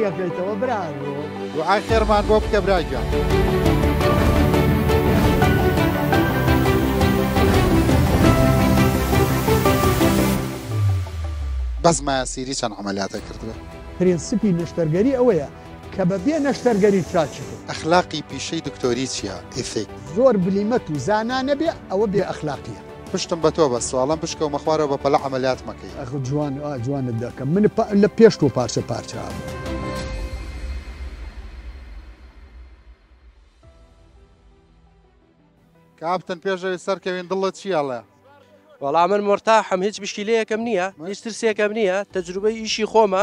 خێریەکەیتەوە برایۆ دوعای خێرمان بۆ بکە براگیان. بەس مایاسیری چەند عملیاتە کردووە؟ پرینسیپی نەشتەرگەری ئەوەیە کە بەبێ نەشتەرگەری چاچێت. ئەخلاقی پیشەی دکتۆری چییە؟ ئیفێک زۆر بلیمەت و زانانە بێ ئەوە بێ ئەخلاقیە. پشتم بە تۆ بە سوالم بشکە و مەخوارەوە بە پەلە عملیات مەکەی. ئەخ جوانت دەکەم من لە پێش تۆ پارچە پارچە. کاپتن پێشەوەی سەرکەوین دڵت چیاڵێ؟ وەڵام من مرتاحم هیچ مشکلەیەکم نییە هیچ ترسێکم نییە تەجروبەی ئیشی خۆمە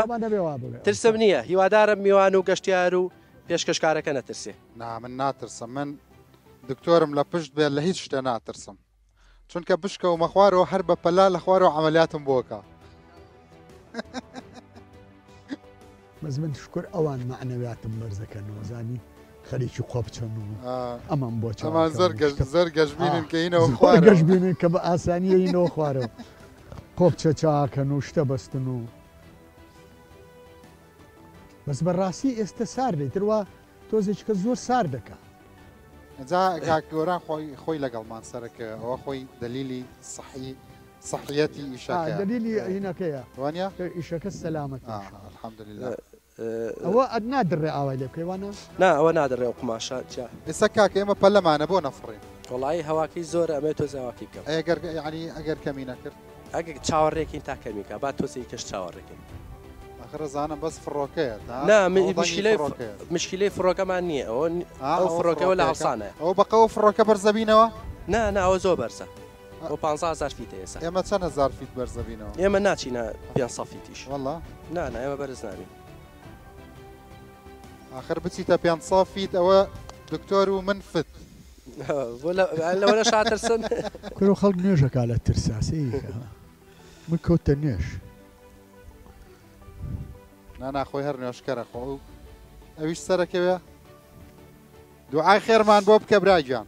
ترسم نییە هیوادارم میوان و گەشتیار و پێشکەشکارەکە نەترسێ. نا من ناترسم من دکتۆرم لە پشت بێت لە هیچ شتە ناترسم چونکە بشکە و مەخوارەوە هەر بە پەلا لە خوارەوە عملیاتم بۆکە. بەس من شکر ئەوان معنەویاتم بەرزەکەنەوە زانی خەریکی خۆ بچەن و ئەمان بۆ ئەمان زەر گەشتبینن کە هینەوە خوارە گەشتبینن کە بە ئاسانیە هینەوە خوارەوە خۆ بچە چاکەن و شتە بەستن و بەس بەڕاستی ئێستا ساردەی تروا تۆزێککە زۆر سار دەکا. جا گۆران خۆی لەگەڵمان سەرەکە ئەوە خۆی دلیلی صحیەتی ئیشەکە دلیلی هینەکەیە وانە ئیشەکە سەلامەت الحەمدولله. ئەوە نادڕێ ئاوای لێ بکەیوانە؟ نا ئەوە نادڕێ و قماشە ئێستا کاکە ئێمە پەلەمانە بۆ نەفڕین. وڵی هەواکەی زۆر ئەمێ تۆ زاواکی بکەم ینی ئەگەر کەمی نەکرد ئەگە چاوەڕێکین تا کەمیکە با تۆسی کەش چاوەڕێکین خرزانم بەس فڕۆکەیە نا مشکلەی فڕۆکەمان نییە ئەو فڕۆکەوە لە هەڵسانە ئەو بەقەوە فڕۆکە بەرزەبینەوە؟ نا ئەوە زۆر بەرزە بۆ 500,000 فیت ئێستا. ئێمە چەند هزار فیت بەرزەبینەوە؟ ئێمە ناچینە 500 فیتیش وەڵا نا ئێمە بەرز نابین. آخر بچیتە 500 فیت ئەوە دکتۆر و من فت لەوەرە شاترسن کورە خەڵک نوێژەکە لە ترساسی من کەوتە نوێش ناخۆی هەر نوێشکەرە خۆ ئەویش سەرەکەوێ دوعای خێرمان بۆ بکە براگیان.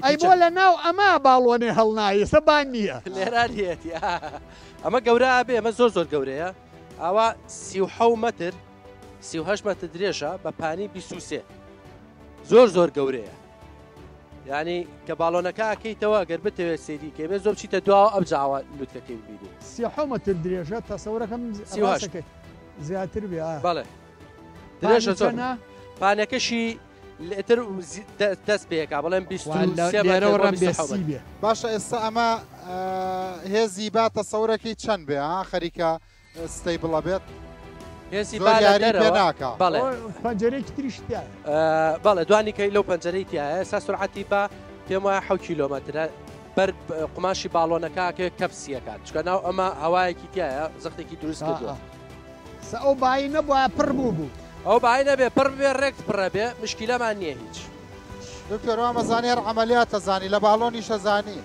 ئەی بۆ لە ناو ئەمە باڵۆنێ هەڵنایە سەبان نییە لێرانێتی ئەمە گەورە بێ ئەمە زۆر گەورەیە ئاوا 37 متر 38 متر درێژە بە پانی 23 زۆر گەورەیە یعنی کە باڵۆنەکە ئەکەیتەوە گەر بتەوێت سێری کێمێ زۆر بچیتە دواوە ئەم جاوە لوتکەکەی ببینی 37 متر درێژە تەسەورەکەم زیاتر بێ بەڵێ درێژە زۆر پانەکەشی لێتر دەست پێکا بەڵێم 23 باشە ئێستا ئەمە هێزی با تەسەورەکەی چەند بێ خەریکە ستی بڵە بێت هێزی ناکە بەڵێ پەنجەرەیەکی تریشتە بەڵێ دوانی کەی لەو پەنجەرەی تایە ئێستا سرعەتی بە پێم وایە 7 کیلۆمەترە بەر قماشی باڵۆنەکە کەپسیەکات چکە ناو ئەمە هەوایەکی تایە زەختێکی دروست کردووە ئەو بای نەبووە پڕ بوو ئەو بای نەبێ پڕ بێ ڕێک پڕە بێ مشکلەمان نییە هیچ دکتۆر وامەزانی هەر عەمەلیاتە زانی لە باڵۆنیشە زانی.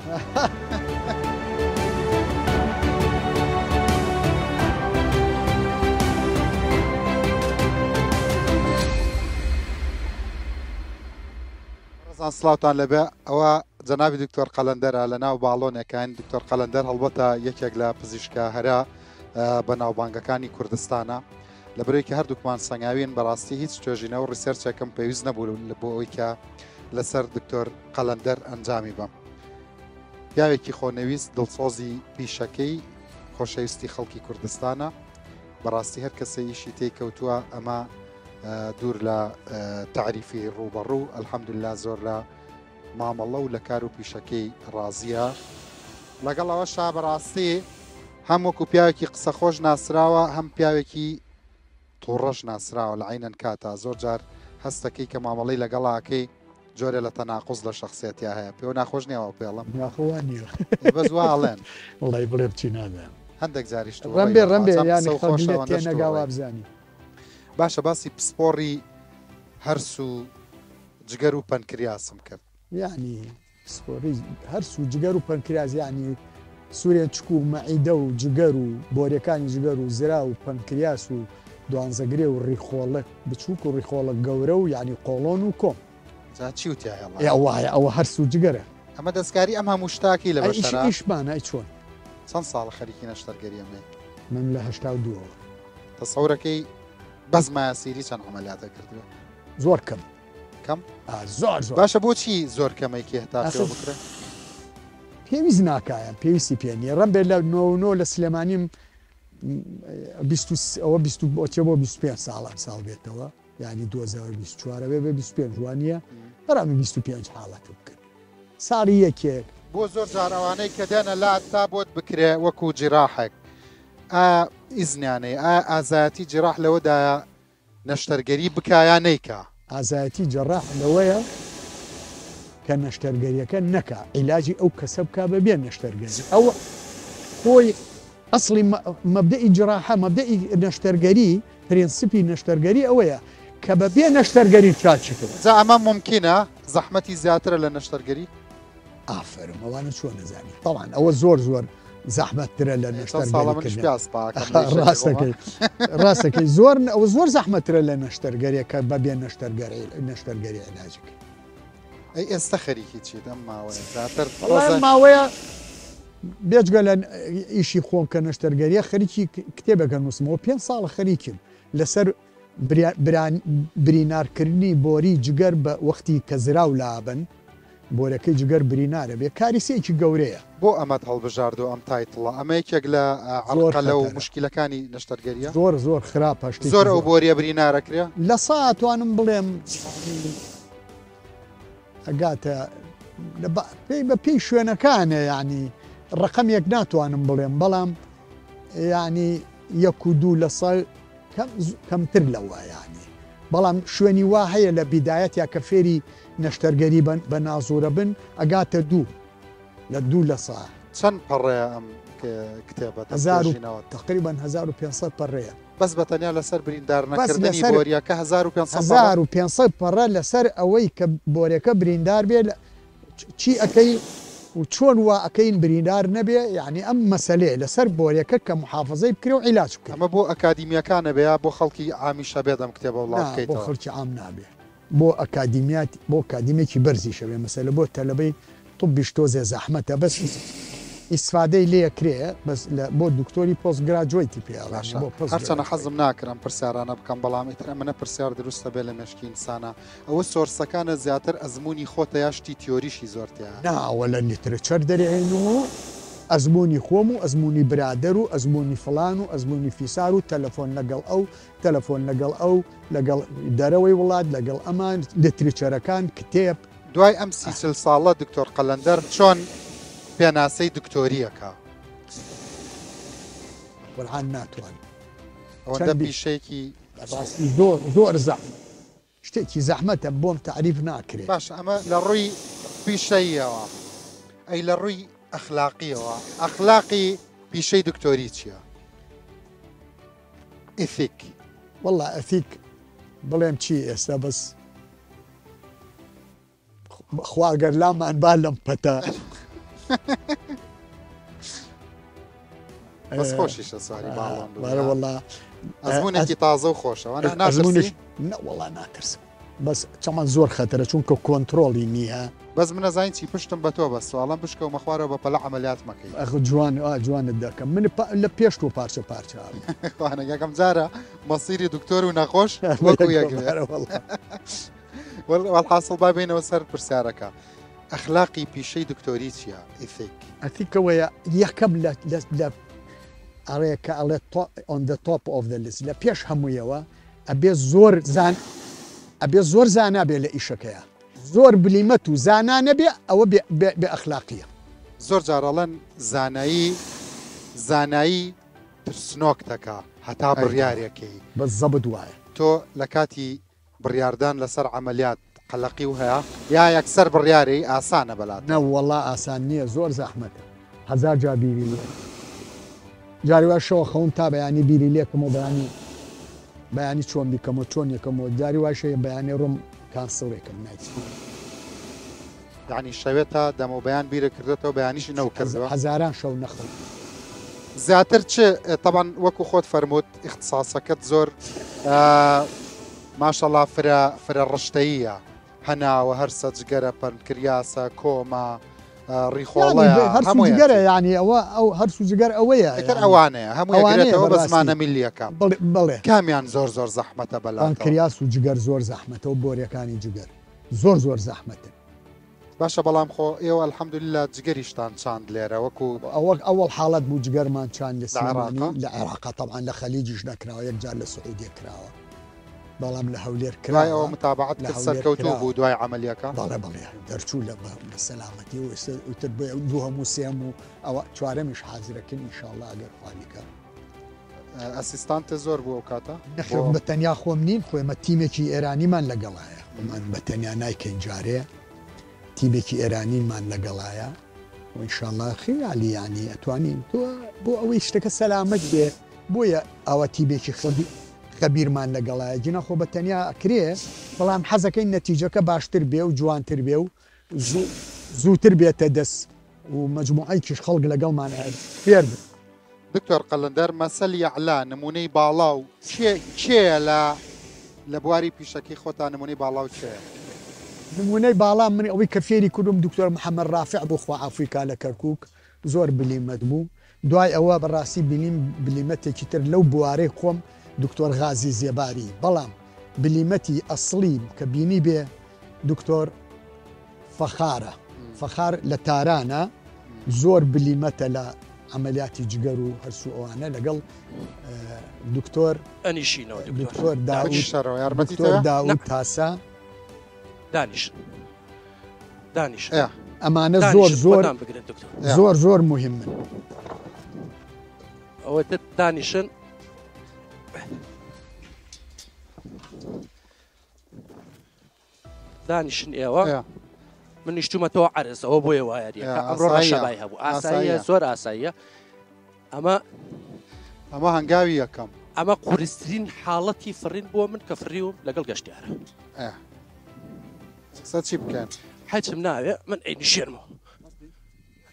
سلااوان لەبێ ئەوە جەناوی دکتۆر قەلەندەرە لە ناو باڵۆنەکان دکتۆر قەلەندەر هەڵبەتە یەکێک لە پزیشکە هەرا بە ناوبانگەکانی کوردستانە لە برێکی هەردووکمان سەنگاوین بەڕاستی هیچ توێژینە و ڕیسەرچێکم پێویست نەبوو بۆ ئەوی کە لەسەر دکتۆر قەلەندەر ئەنجامی بم. پیاوێکی خۆنەویست دڵسۆزی پیشەکەی خۆشەویستی خەڵکی کوردستانە بەڕاستی هەر کەسە ئیشی تێی کەوتووە ئەمە دوور لە تعریفی ڕوبەڕوو ئەلحەمدوللا زۆر لە مامەڵە و لە کار و پیشەکەی ڕازیە لەگەڵ ئەوەشا بەڕاستی هەم وەکو پیاوێکی قسە خۆش ناسراوە هەم پیاوێکی تووڕەش ناسراوە لە عینەن کاتە زۆر جار هەستەکەی کە مامەڵی لەگەڵاکەی جۆرە لە تەناقوز لە شخصیەتیا هەیە پێوە ناخۆش نیەوە پێڵم بەزواڵێن وڵی بڵێ بچی نادە هەندێک جاریشت ڕەمبێ ینیگاوا بزانی. باشە باسی پسپۆڕی هەرس و جگەر و پەنکریاسم کرد یعنی پسپۆڕی هەرس و جگەر و پەنکریاز یعنی سوورێن چکو و مەعیدە و جگەر و بۆرەکانی جگەر و زرا و پەنکریاس و دوانزەگرێ و ڕیخۆڵک بچووک و ڕیخۆڵک گەورە و یعنی قۆڵۆن و کۆم چی وتیایە وایە ئەوە هەرس و جگەرە ئەمە دەستکاری ئەم هەموو شتاکی لە بەشەرایشمانە چۆن چەند ساڵ خەریکی نەشتەرگەریەمێ من لە 82 تەسەورەکەی بەس مایاسیری چەند عملیاتە کردووە زۆر کەم کەم زۆر باشە بۆچی زۆر کەمەیکی هێتا پێوە بکرێت پێویست ناکایە پێویستی پێ نیە ڕەم بێت لە 99 لە سلێمانیم ئەوە 25 ساڵ بێتەوە ینی 2024 بێ 25 جوانیە بەڕامی 25 حاڵەت بکرد ساڵی یەکێک بۆ زۆر جارەوانەی کە دێنە لات تا بۆت بکرێ وەکو جیراحێک ئیزنیانەی ئازایەتی جراح لەوەدایە نەشتەرگەری بکایان نیکە ئازایەتی جەڕاح لەوەیە کە نەشتەرگەریەکە نەکا عیلاجی ئەو کەسە بکا بەبێ نەشتەرگەری ئەو خۆی ئەسڵی مەبدەئی جراحە مەبدەئی نەشتەرگەری پرینسیپی نەشتەرگەری ئەوەیە کە بەبێ نەشتەرگەری چاچکرد جا ئەمە ممکنە زەحمەتی زیاترە لە نەشتەرگەری ئافرم ئەوانە چۆن نەزانی طبعاً ئەوە زۆر زەحمەتترە لە ڕاستەکەی زۆر زەحمەترە لە نەشتەرگەریە کە بەبێ نەشتەرگەری علاجەکە ئەی ئێستا خەریکی چیت ئەم ماوەیە بێجگە لە ئیشی خۆم کە نەشتەرگەریە خەریکی کتێبەکە نووسمەوە 5 ساڵە خەریکم لەسەر برینارکردنی بۆری جگەر بە وەختی کە زراو لابن بۆرەکەی جگەر برینارە بێ کاریسەیەکی گەورەیە بۆ ئەمەت هەڵبژاردو ئەم تایتڵە ئەمە یەکێک لە عڵقە لەو مشکلەکانی نەشتەرگەریە زۆر خراپ هەشتی زۆر ئەو بۆریە برینارەکرێ لە ساتوانم بڵێم ئەگاتە بە پێی شوێنەکانە ینی ڕقەمێک ناتوانم بڵێم بەڵام ینی 1-2 لە ساڵ کەمتر لەوە ینی بەڵام شوێنی وا هەیە لە بیدایەت یا کە فێری نەشتەرگەری بە نازۆرە بن ئەگاتە 2 لە 2 لە ساڵ چەند پەڕێ ئەم کتێبە تقریبا 1500 پەڕەیە بەس بەتەنیا لەسەر بریندارنەکردنی بۆریەکە 1500 پەڕە لەسەر ئەوەی کە بۆرەکە بریندار بێ چی ئەەکەی و چۆن وا ئەەکەین بریندار نەبێ یعنی ئەم مەسلەیە لەسەر بۆرەکە کە محافظەی بکرێ و عیلاج بکە ئەمە بۆ ئەکادیمیەکانە بێ بۆ خەڵکی عامیشە بێت ئەم کتێبە بۆ خەڵکی عام نابێ بۆ ئەکادیمیات بۆ کادیمێکی بەرزی شەوێ مەسەلە بۆ تەلەبەی طبیش تۆزێ زەحمەتە بەس ئیسفادەی لێکرێ بەس بۆ دکتۆری پۆست گراجویتی پێ هەرچەنە حەزم ناکرم پرسیارانە بکەم بەڵام ئیتر منە پرسیار دروستە بێ لە مێشکی ئینسانە ئەوە سۆرسەکانە زیاتر ئەزمموی خۆتە یاشتی تیۆریشی زۆرتیان ناوە لە لیترچەر دەرێن و ئەزمموی خۆم و ئەزمموی برادر و ئەزمموی فلان و ئەزمموی فیسار و تەلەفۆن لەگەڵ ئەو تەلەفۆن لەگەڵ ئەو لەگەڵ دەرەوەی وڵات لەگەڵ ئەمان لیترچەرەکان کتێب دوای ئەم 30 ساڵە دکتۆر قەلەندەر چۆن پێناسەی دکتۆریەکە وەرهان ناتوان ئەوەندە پیشەیەکی زۆر زەحمەت شتێکی زەحمەتە بۆم تعریف ناکرێت باش ئەمە لە ڕووی پیشەیەوە ئەی لە ڕووی ئەخلاقیەوە ئەخلاقی پیشەی دکتۆری چییە؟ ئیثیک وەڵا ئەثیک بڵێم چی ئێستا بەس خواگەر لامان با لەم پەتە بەس خۆشیشە سواری باڵم وەڵا ئەزمونێکی تازە و خۆشەوە وەڵا ناترسم بەس چەمان زۆر خەتەرە چونکە کۆنتترۆڵی نییە بەس منەزانین چی پشتم بە تۆ بە سوالم بشکە و مەخوارەوە بە پەلە عملیات مەکەی ئەخ جوانت دەکەم من لە پێش و پارچە پارچەوانە یەکەم جارە مەسیری دکتۆر و نەخۆش وەکو وەڵحاصڵ با بینەوە سەر پرسیارەکە ئەخلاقی پیشەی دکتۆری چییە؟ ئیثیک ئەثیکەوەیە یەکەم لە ئەڕێکە ئەڵێ on the top of the list لە پێش هەموویەوە ئەبێ زۆر زانا بێ لە ئیشەکەیە زۆر بلیمەت و زانا نەبێ ئەوە بێ ئەخلاقیە زۆر جارەڵەن زانایی ترسنۆک دەکا هەتا بڕیارێکی بەس زەبت وایە تۆ لە کاتی بڕیاردان لەسەر عملیات قەلەقی و هەیە یا یەکسەر بڕیاری ئاسانە بەلات نەوەڵا ئاسان نییە زۆر زەحمەتە هەزار جا بیری لێ جاریوا شەوە خەون تا بەیانی بیری لێکم و بەیانی چۆن بیکەمەوە چۆن یەکەمەوە جاری واشەیە بەیانی ڕۆم کانسڵێکم نایچ یعنی شەوێتە دەمە بەیان بیرە کردێتەوە بەیانیشی نەوکردەوە هەزاران شەو نەخڵ زیاتر چ طبعا وەکو خۆت فەرمووت اختصاسەکەت زۆر ماشەڵڵا فرە ڕشتەیە هەناوە هەر سەجگەرە پەرکریاسە کۆما ڕیخۆڵەیە هەر سوجگەرە یعنی ئەو هەر سوجگەر ئەوەیە ئەتر ئەوانەیە هەموویگرێتەوە بە زمانە میلیەکە بڵێ کامیان زۆر زەحمەتە بەلا پانکریاس و جگەر زۆر زەحمەتەوە بۆریەکانی جگەر زۆر زەحمەتن باشە بەڵام خۆ ئێوە الحەمدولله جگەریشتان چاند لێرە وەکو ئەوەڵ حاڵەت بوو جگەرمان چاند لە سیمانی لە عێراقا طبعا لە خەلیجیش نەکراوە یەکجار لە سعودیە کراوە بەڵام لە هەولێر کرای ئەوە متابعەت لە سەرکەوتوو بوو دوای عملیەکە بەڵێ دەرچوو لە سەلامەتی و ئێستر بۆ دوو هەموو سێم و ئەوە چوارەمیش حازرەکەن ئینشاءڵڵا ئەگەر خوالیکە ئەسیستانتە زۆر بوو ئەو کاتە نەخێ بە تەنیا خۆم نین خۆمە تیمێکی ئێرانیمان لەگەڵایە من بە تەنیا نایکەین جارێ تیمێکی ئێرانیمان لەگەڵایە وئینشاءڵڵا خیالی یعنی ئەتوانین تۆ بۆ ئەوەی شتەکە سەلامەت بێ بۆیە ئەوە تیمێکی خەبیرمان لەگەڵایە جنە خۆ بە تەنیا ئەکرێ بەڵام حەزەکەی نەتیجەکە باشتر بێ و جوانتر بێ و زووتر بێتە دەست و مەجموعەیەکیش خەڵک لەگەڵمان فێر بن. دکتۆر قەلەندەر مەسەل یەعلا نمونەی باڵا و کێیە لە بواری پیشەکەی خۆتان نمونەی باڵا و کێیە؟ نمونەی باڵام من ئەوەی کە فێری کردم دکتۆر محەممەد ڕافع بۆ خوا ئەفریقا لە کەرکووک زۆر بلیمەت بوو دوای ئەوە بەڕاستی بینیم بلیمەتێکی تر لەو بوارەی خۆم دکتۆر غازی زێباری بەڵام بلیمەتی ئەسڵیم کە بینی بێ دکتۆر فەخارە فەخار لە تارانە زۆر بلیمەتە لە عملیاتی جگەر و هەرسوو ئەوانە لەگەڵ دکتۆر ئەنیشینەوە دکتۆر داود تاسا دانیش ئەمانە زۆر مهمن ئەوە دانیشن ئێوە من نیشتومەتەوە عەرز ئەوە بۆیە وایەریەکە ئەمڕۆ ڕەشەبای هەبوو ئاساییە زۆر ئاساییە ئەمە هەنگاوی یەکەم ئەمە قورسترین حاڵەتی فڕین بۆ من کە فڕیوم لەگەڵ گەشتیارە قسە چی بکەن حەجم ناوێ من ئەینیشێنمەوە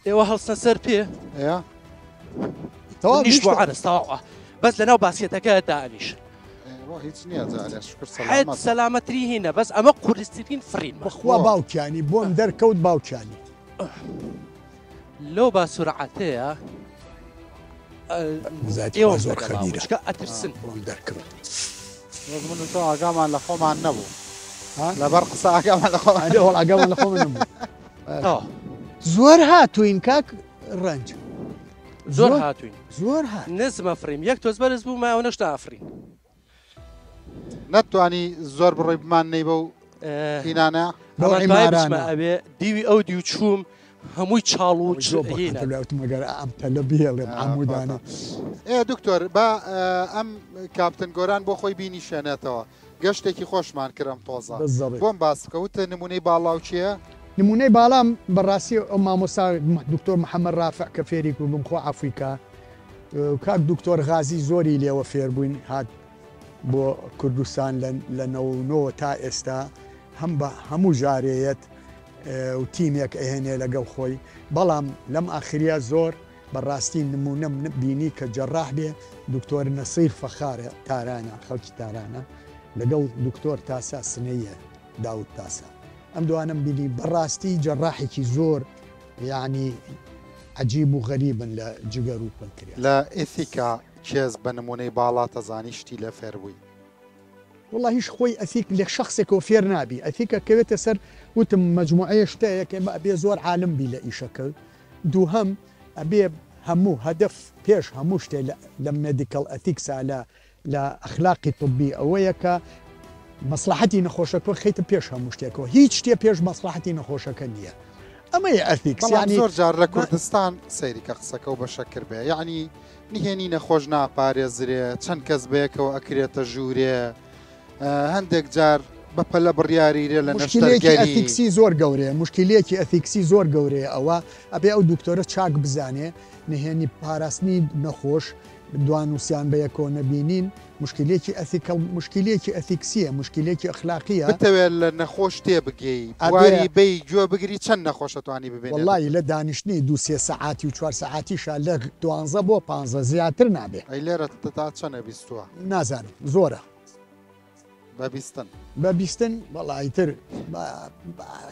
ئێوە هەڵسنە سەر پێ نیش بۆ عەرز تەواوە بەس لەناو باسکێتەکە دانیش هیچ نییە حەد سەلامەتری هینە بەس ئەمە قورسترین فڕین بەخوا باوکیانی بۆم دەرکەوت باوکیانی لەو با سورعەتەیە ئێوە زۆر خەبیرە ئەترسن دەرکەوت من تۆ ئاگامان لە خۆمان نەبوو لەبەر قسە ئاگامان لە خۆمان ئاگامان لە خۆمان نەبوو زۆر هاتوین کاک ڕەنج زۆر هاتوین زۆر هات نزمە فریم یەک تۆز بەرز بوو ماوە نەشتا ئافرین نەتوانی زۆر بڕۆی بمان نەی بە و هینانە ئەوێ دیوی ئەو دی و چووم هەمووی چاڵ و مەگەر ئەم تەلە بێڵێم ئامودانە دکتۆر بە ئەم کاپتن گۆران بۆ خۆی بینی شوێنێتەوە گەشتێکی خۆشمان کردم تۆزە بۆم باسکەوتە نمونەی باڵاو چییە؟ نمونەی باڵام بەڕاستی ئەو مامۆستا دکتۆر محەممەد ڕافع کە فێری کردم خۆ ئەفریقا کاک دکتۆر غازی زۆری لێوە فێربووین هات بۆ کوردستان لە 99 تا ئێستا هەموو ژارەیەت و تیمێک ئەهێنێ لەگەڵ خۆی بەڵام لەم ئاخریا زۆر بەڕاستی نمونە بینی کە جەڕاح بێ دکتۆر نەسیر فەخارە تارانە خەڵکی تارانە لەگەڵ دکتۆر تاسا سنەیە داود تاسا ئەم دوانم بینی بەڕاستی جەڕاحێکی زۆر یعنی عجیب و غەریبن لە جگەر و پەنکریا لە ئێثیکا کێز بە نمونەی باڵا تەزانی شتی لە فێربووی والله هیچ خۆی ئەثیک لە شخصێکەوە فێر نابی ئەثیکە کەوێتە سەر وتم مجموعەیە شتەیەکە ئەبێ زۆر عالم بی لە ئیشەکە دووهەم ئەبێ هەموو هەدەف پێش هەموو شتێ لە مێدیکەڵ ئەتیکسا لە ئەخلاقی طبی ئەوەیە کە مەسلحەتی نەخۆشەکە خەیتە پێش هەموو شتێکەوە هیچ شتێ پێش مەسلحەتی نەخۆشەکە نییە ئەمەیە ئەثیکس زۆر جار لە کوردستان سەیری کە قسەکە و بەشەکر بێ یعنی نهێنی نەخۆش ناپارێزرێ چەند کەس بەیەکەوە ئەکرێتە ژوورێ هەندێک جار بەپەلە بڕیاریرێ لە نەشتەرگەری ئەثیکسی زۆر گەورەیە مشکلێکی ئەثیکسی زۆر گەورەیە ئەوە ئەبێ ئەو دکتۆرە چاک بزانێ نهێنی پاراستنی نەخۆش دوانوسیان بەیەکەوە نەبینین مشکلێکی ئەثیکەڵ مشکلێکی ئەثیکسیە مشکلێکی ئەخلاقیە بتەوێت لە نەخۆش تێ بگەی واری بەی گوێ بگری چەند نەخۆشەتوانی ببێت وڵی لە دانیشتنی 2 سەعاتی و 4 سەعاتیشە لە 12 بۆ 15 زیاتر نابێت ئەی لێرە تا چەنە بیستووە نازانم زۆرە بەبیستن وەڵایتر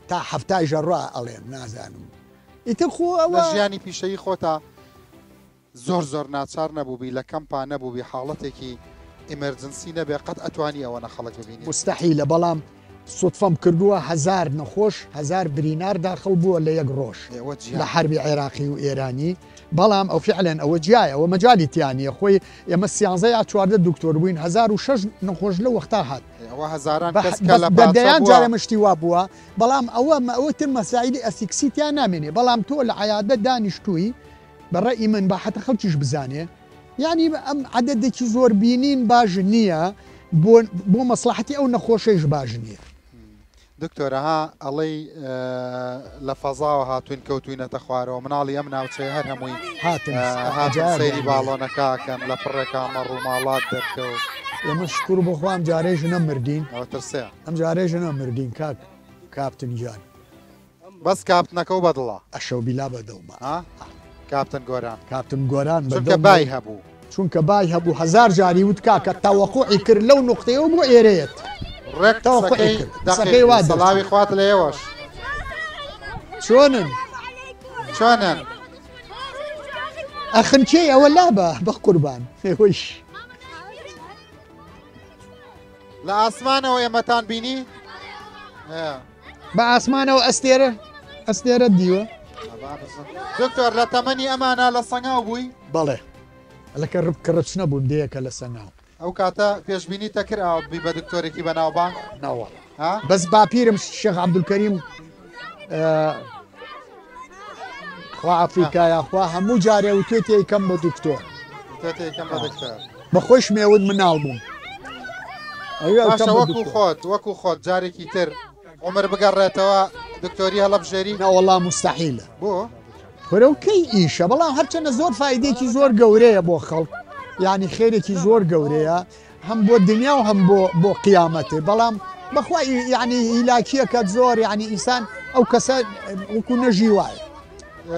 تا هەفتای ژەڕوا ئەڵێم نازانم ئیتر خۆ لە ئەوە ژیانی پیشەیی خۆتا زۆر ناچار نەبووبی لە کەمپا نەبووبی حاڵەتێکی ئیمەرجنسی نەبێ قەت ئەتوانی ئەوە نەخەڵک ببینی مستحیلە بەڵام سوتفەم کردووە 1000 نەخۆش 1000 برینار داخل بووە لە یەک ڕۆژ لە حربی عێراقی و ئێرانی بەڵام ئەو فعلەن ئەوە جیایە ئەوە مەجای تیانە خۆی ئێمە سیانزە یا چواردە دکتۆر بووین 1006 نەخۆش لە وەختا هات دەیان جارە مشتی وا بووە بەڵام ئەوەتر مەساعیدی ئەسیکسیتیان نامێنێ بەڵام تۆ لە عیادە دانیشتووی بەڕێی من باحەتە خەڵکیش بزانێ یعنی ئەم عەدەدێکی زۆر بینین باش نییە بۆ مەسلحەتی ئەو نەخۆشەیش باش نییە. دکتۆرەها ئەڵەی لە فەزاوە هاتوین کەوتوینەتە خوارەوە مناڵی ئەم ناوچەیە هەر هەمووی هاتن سەیری باڵۆنەکەکەن لە پڕێکا مەڕووماڵات دەرکەوت ئێمە شکر بخوام جارێژ نەمردین ترسێ ئەم جارێژ نەمردین کاپتن گیان بەس کاپتنەکە و بەدڵە ئەشەو بیلا بەدڵمە کاپتن گۆران کاپتن گۆران چونکە بای هەبوو چونکە بای هەبوو 1000 جاری وتکا کە تاوەقوعی کرد لەو نقطەیەوە بۆ ئێرەیەت ڕێکتەوەقی سەڵاوی خوات لە ئێوەش چۆنن ئەخنچێ ئەوە لابە بە قوربان ئێوەش لە ئاسمانەوە ئێمەتان بینی بە ئاسمانەوە ئەستێرە دیوە دکتۆر لە تەمەنی ئەمانە لە سەنگاو بووی بەڵێ لەکە ڕبکەڕەچ نەبوون دەیەکە لە سەناو ئەو کاتە پێشببینی تەکرد بی بە دکتۆرێکی بەناوبانگ ناوە بەس باپیرم شێخ عەبدولکەریم خوا ئەفریقایە خوا هەموو جارێ و توێ تێکەم بە دکتۆر بەخۆی شمێوت مناڵ بووم وەکو خۆت جارێکی تر عمر بگەڕێتەوە دکتۆری هەڵە بژێری ناوەڵام مستحیلە بۆ خۆرەوکەی ئیشە بەڵام هەرچەنە زۆر فایدێکی زۆر گەورەیە بۆ خەڵک یعنی خێرێکی زۆر گەورەیە هەم بۆ دنیا و هەم بۆ قیامەتێ بەڵام بەخوای یعنی هیلاکیەکەت زۆر یعنی ئینسان ئەو کەسە وەکو نەژی وایە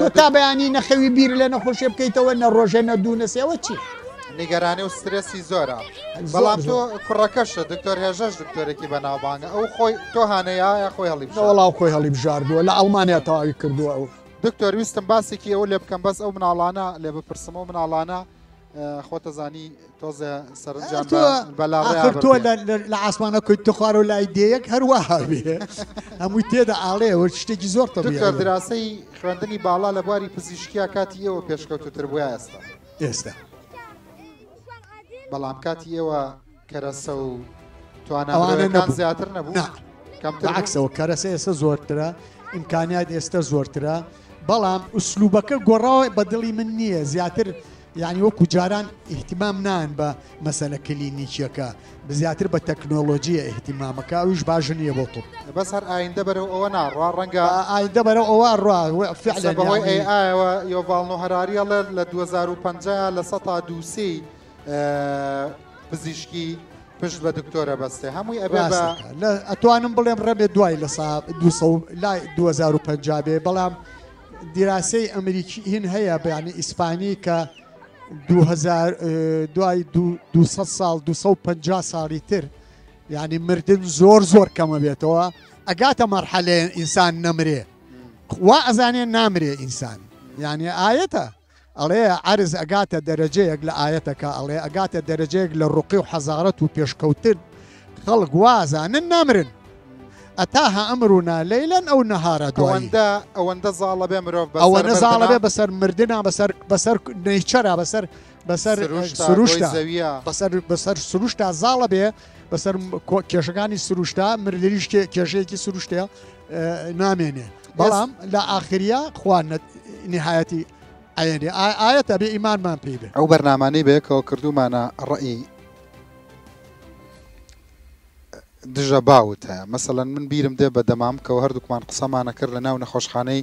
تۆ تا بەیانی نەخەوی بیر لە نەخۆشیە بکەیتەوە نە ڕۆژە نە دوو نەسێەوە چی نیگەرانی و سترێسی زۆرە بەڵام تۆ کوڕەکەشە دکتۆر هێژەش دکتۆرێکی بەناوبانگە ئەو خۆی تۆ هانەیە خۆی هەڵی وەڵاو خۆی هەڵی بژاردووە لە ئەڵمانیا تەواوی کردووە ئەو دکتۆر ویستم باسێکی ئەو لێ بکەم بەس ئەو مناڵانە لێ بپرسمەوە مناڵانە خۆتەزانی تۆزە سەرنجام تۆ لە ئاسمانە کویت خوارە و لای دەیەک هەروەها بێ هەمووی تێدا ئاڵێەوە شتێکی زۆر دکتۆر دراسی خوێندنی باڵا لە بواری پزیشکیا کاتی ئێوە پێشکەوتوتر بووە ئێستا بەڵام کاتی ئێوە کەرەسە و توانەوانەکان زیاتر نەبوو عکسەوە کەرەسە ئێستا زۆرترە ئیمکانیات ئێستا زۆرترە بەڵام ئوسلوبەکە گۆڕاوە بە دڵی من نییە زیاتر یعنی وەکو جاران ئیحتیمام نان بە مەسەلە کلینیکیەکە زیاتر بە تەکنۆلۆژیە ئیحتیمامەکە ئەویش باش نییە بۆ تۆ بەس هەر ئایندە بەرەو ئەوە ناڕوا ڕەنگە ئایندە بەرەو ئەوە ڕوا فعلا بەهۆی ئایەوە یۆڤاڵنۆ هەراریە لە 2050 لە 102 پزیشکی پشت بە دکتۆرە بەستێ هەمووی ئەبێ ئەتوانم بڵێم ڕەبێت دوای لە 2050 بێ بەڵام دیراسەی ئەمریکی هین هەیە بەیانی ئیسپانی کە دوای 200 ساڵ 250 ساڵی تر یعنی مردن زۆر کەمە بێتەوە ئەگاتە مەرحەلەیە ئینسان نەمرێ وا ئەزانێ نامرێ ئینسان یعنی ئاەتە ئەڵێ عرز ئەگاتە دەرەجەیەک لە ئاەتەکە ئەڵێ ئەگاتە دەرەجەیەک لە ڕوقی و حەزارەت و پێشکەوتن خەڵک وازانن نامرن ئەتاها ئەمرونا لەیلەن ئەو نەهارە ئەوەندە زاڵە بێ مرۆڤ ئەوەنە زاڵە بێ بەسەر مردنا بەسەر نەیچەرا بەسەر سروشتا بەسەر سروشتا زاڵە بێ بەسەر کێشەکانی سروشتا مردریش کێشەیەکی سروشتەیە نامێنێ بەڵام لە ئاخریا خوان نهایەتی ئاەتە بێ ئیمانمان پێی بێ ئەو بەرنامانەی بەیەکەوە کردومانە ڕەئی دژە باوت هەیە مەسەڵەن من بیرم دێ بە دەمام کەەوە هەردووکمان قسەمانە کرد لە ناو نەخۆشخانەی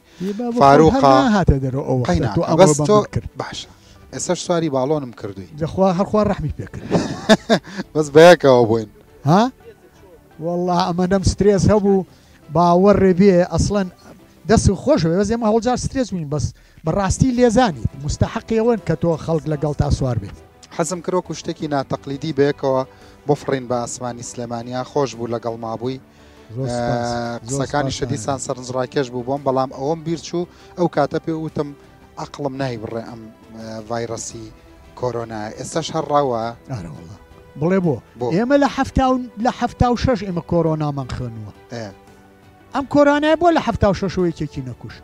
فاروقا هاتە دەرەوە باشە ئێستا سواری باڵۆنم کردووی دەخوا هەرخوا ڕەحمی پێکرد بەس بەیەکەوە بووین ها والله ئەمە دەم سترێس هەبوو باوەڕێ بێ ئەسڵەن دەست خۆش بەس ئێمە هەوڵجار سترێس بووین بەس بەڕاستی لێزانیت مستحقیەوەن کە تۆ خەڵک لەگەڵ تا سوار بێت حەزم کردوە شتێکی ناتەقلیدی بەیەکەوە بۆ فڕین بە ئاسمانی سلێمانیا خۆش بوو لەگەڵ مابووی قسەکانی شەدیسان سەرنجڕاکێش بوو بۆم بەڵام ئەوەم بیر چوو ئەو کاتە پێ وتم عقلم نای بڕێ ئەم ڤایرۆسی کۆرۆنا ئێستاش هەڕاوە بڵێ بۆ ئێمە لە هەفتا و شەش ئێمە کۆرۆنامان خوێنووە ئەم کۆرانای بۆ لە هەفتا و شەشەوەیەکێکی نەکوش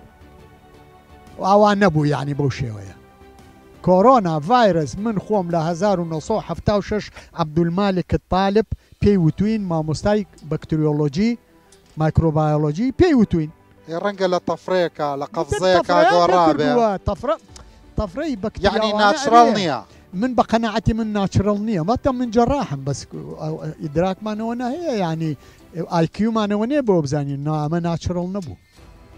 ئاوا نەبوو یعنی بەو شێوەیە کۆرۆنا ڤایرس من خۆم لە 1976 عەبدولمالک تاالب پێی وتوین مامۆستای بەکتریۆلۆجی مایکرۆبایۆلۆجی پێی وتوین ڕەنگە لە تەفرەیەکە لە قەفزەیەکە گۆڕابێ تەفرەی یعنی ناچڕاڵ نییە من بە قەنەعەتی من ناچڕڵ نییە مەتە من جەڕاحم بەس ئیدراکمانەوە نهەیە ینی ئایکیومانەوە نیە بۆ بزانین ئەمە ناچڕڵ نەبوو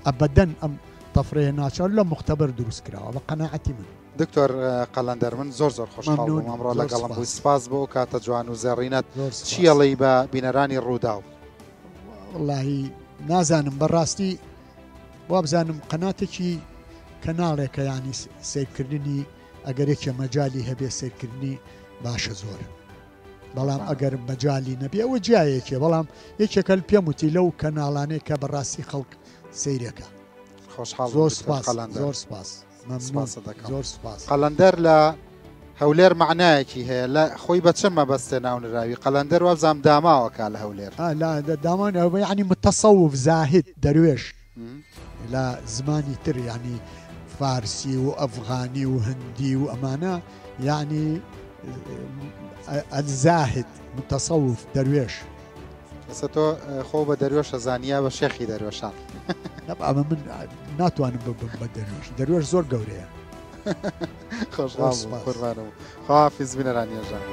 ئەبەدەن ئەم تەفرەیە ناچڕ لە مختبەر دروست کراوە بە قەنەعەتی من دکتۆر قەلەندەر من زۆر خۆشحاڵ بووم ئەمڕۆ لەگەڵم بووی سپاس بۆ کاتە جوان و زێڕینەت چیەڵی بە بینەرانی ڕووداو وڵاهی نازانم بەڕاستی وا بزانم قەناتێکی کەناڵێکە ینی سیرکردنی ئەگەرێکە مەجای هەبێ سیرکردنی باشە زۆر بەڵام ئەگەر مەجای نەبێ ئەوە جایەکێ بەڵام یەکێکە پێم وتی لەو کەناڵانەیە کە بەڕاستی خەڵک سیرەکە زۆر سپاس زۆر سپاس زۆر سپاس قەلەندەر لە هەولێر معنایەکی هەیە لە خۆی بە چەند مەبەستێ ناونراوی قەلەندەر وابزانام داماوەکە لە هەولێر دامان ینی متەسەوف زاهد دەروێش لە زمانی تر ینی فارسی و ئەفغانی و هەندی و ئەمانە یعنی الزاهد متەسەوف دەروێش ئێستا تۆ خۆ بە دەروێشە زانیا بە شێخی دەروێشان ئەمە من ناتوانم بە دەروێش زۆر گەورەیە خۆش قوربانم خواحافیز بینەرانیێژان